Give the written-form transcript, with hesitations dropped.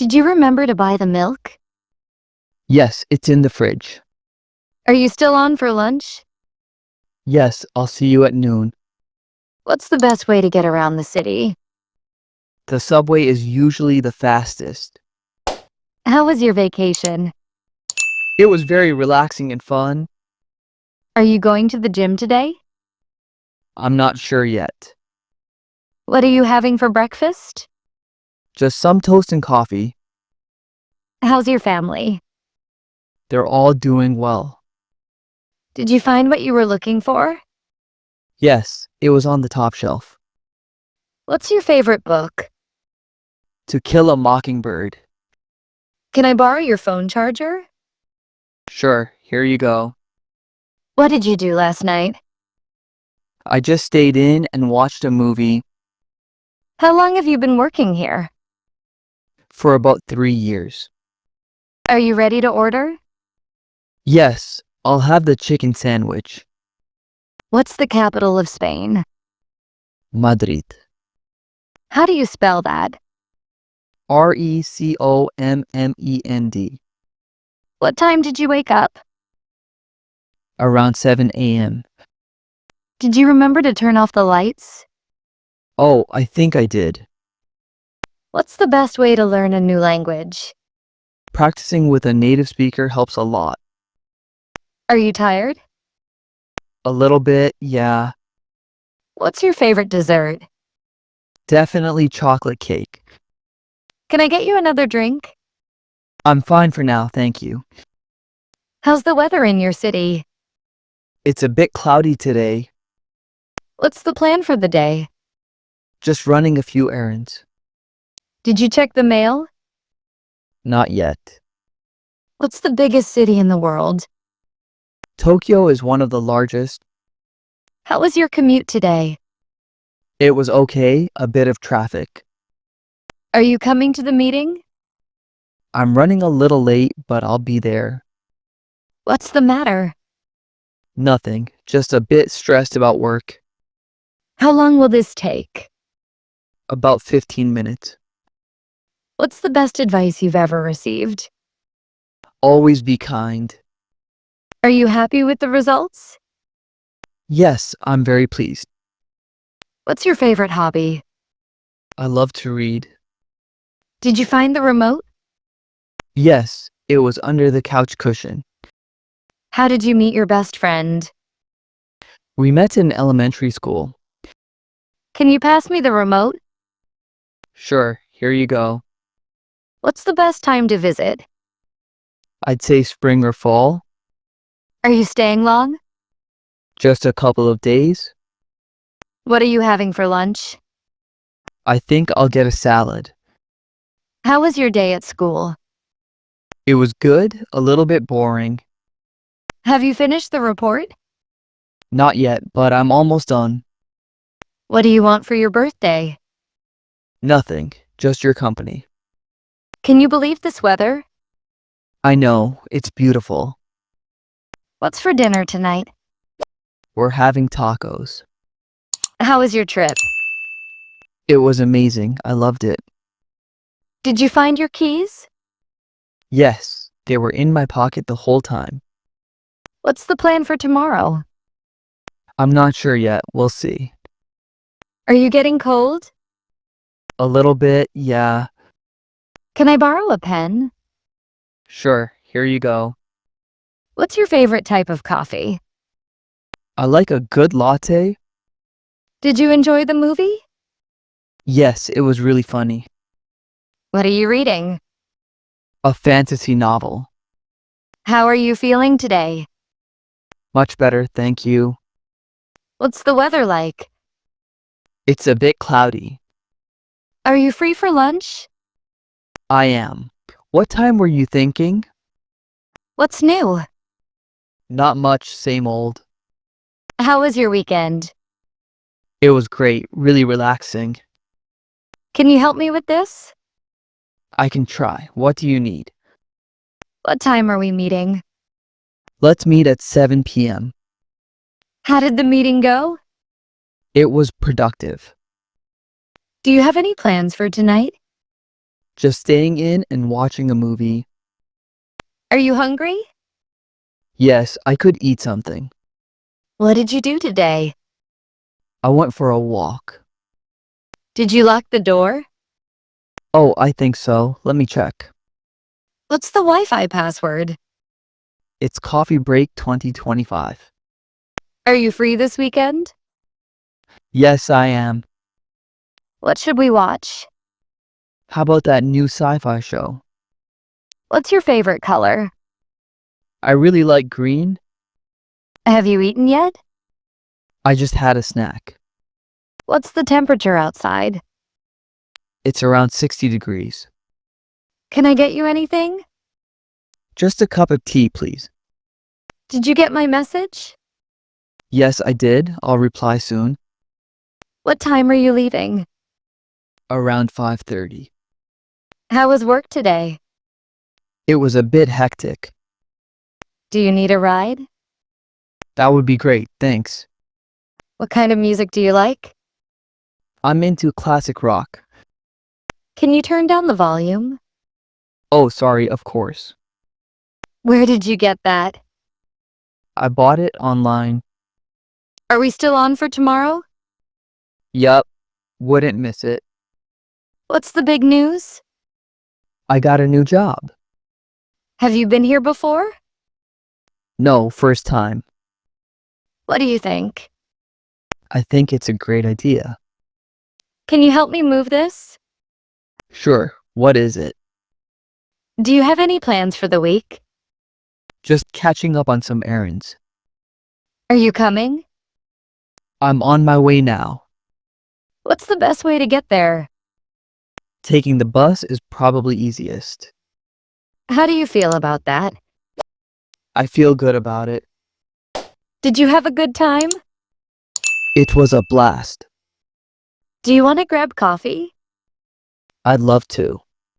Did you remember to buy the milk? Yes, it's in the fridge. Are you still on for lunch? Yes, I'll see you at noon. What's the best way to get around the city? The subway is usually the fastest. How was your vacation? It was very relaxing and fun. Are you going to the gym today? I'm not sure yet. What are you having for breakfast? Just some toast and coffee. How's your family? They're all doing well. Did you find what you were looking for? Yes, it was on the top shelf. What's your favorite book? To Kill a Mockingbird. Can I borrow your phone charger? Sure, here you go. What did you do last night? I just stayed in and watched a movie How long have you been working here? for about 3 years. Are you ready to order? Yes, I'll have the chicken sandwich. What's the capital of Spain? Madrid. How do you spell that? RECOMMEND. What time did you wake up? Around 7 a.m. Did you remember to turn off the lights? Oh, I think I did. What's the best way to learn a new language? Practicing with a native speaker helps a lot. Are you tired? A little bit, yeah. What's your favorite dessert? Definitely chocolate cake. Can I get you another drink? I'm fine for now, thank you. How's the weather in your city? It's a bit cloudy today. What's the plan for the day? Just running a few errands. Did you check the mail? Not yet. What's the biggest city in the world? Tokyo is one of the largest. How was your commute today? It was okay, a bit of traffic. Are you coming to the meeting? I'm running a little late, but I'll be there. What's the matter? Nothing, just a bit stressed about work. How long will this take? About 15 minutes. What's the best advice you've ever received? Always be kind. Are you happy with the results? Yes, I'm very pleased. What's your favorite hobby? I love to read. Did you find the remote? Yes, it was under the couch cushion. How did you meet your best friend? We met in elementary school. Can you pass me the remote? Sure, here you go. What's the best time to visit? I'd say spring or fall. Are you staying long? Just a couple of days. What are you having for lunch? I think I'll get a salad. How was your day at school? It was good, a little bit boring. Have you finished the report? Not yet, but I'm almost done. What do you want for your birthday? Nothing, just your company. Can you believe this weather? I know, it's beautiful. What's for dinner tonight? We're having tacos. How was your trip? It was amazing, I loved it. Did you find your keys? Yes, they were in my pocket the whole time. What's the plan for tomorrow? I'm not sure yet, we'll see. Are you getting cold? A little bit, yeah. Can I borrow a pen? Sure, here you go. What's your favorite type of coffee? I like a good latte. Did you enjoy the movie? Yes, it was really funny. What are you reading? A fantasy novel. How are you feeling today? Much better, thank you. What's the weather like? It's a bit cloudy. Are you free for lunch? I am. What time were you thinking? What's new? Not much, same old. How was your weekend? It was great, really relaxing. Can you help me with this? I can try. What do you need? What time are we meeting? Let's meet at 7 p.m. How did the meeting go? It was productive. Do you have any plans for tonight? Just staying in and watching a movie. Are you hungry? Yes, I could eat something. What did you do today? I went for a walk. Did you lock the door? Oh, I think so. Let me check. What's the Wi-Fi password? It's coffee break 2025. Are you free this weekend? Yes, I am. What should we watch? How about that new sci-fi show? What's your favorite color? I really like green. Have you eaten yet? I just had a snack. What's the temperature outside? It's around 60 degrees. Can I get you anything? Just a cup of tea, please. Did you get my message? Yes, I did. I'll reply soon. What time are you leaving? Around 5:30. How was work today? It was a bit hectic. Do you need a ride? That would be great, thanks. What kind of music do you like? I'm into classic rock. Can you turn down the volume? Oh, sorry, of course. Where did you get that? I bought it online. Are we still on for tomorrow? Yup, wouldn't miss it. What's the big news? I got a new job. Have you been here before? No, first time. What do you think? I think it's a great idea. Can you help me move this? Sure, what is it? Do you have any plans for the week? Just catching up on some errands. Are you coming? I'm on my way now. What's the best way to get there? Taking the bus is probably easiest. How do you feel about that? I feel good about it. Did you have a good time? It was a blast. Do you want to grab coffee? I'd love to.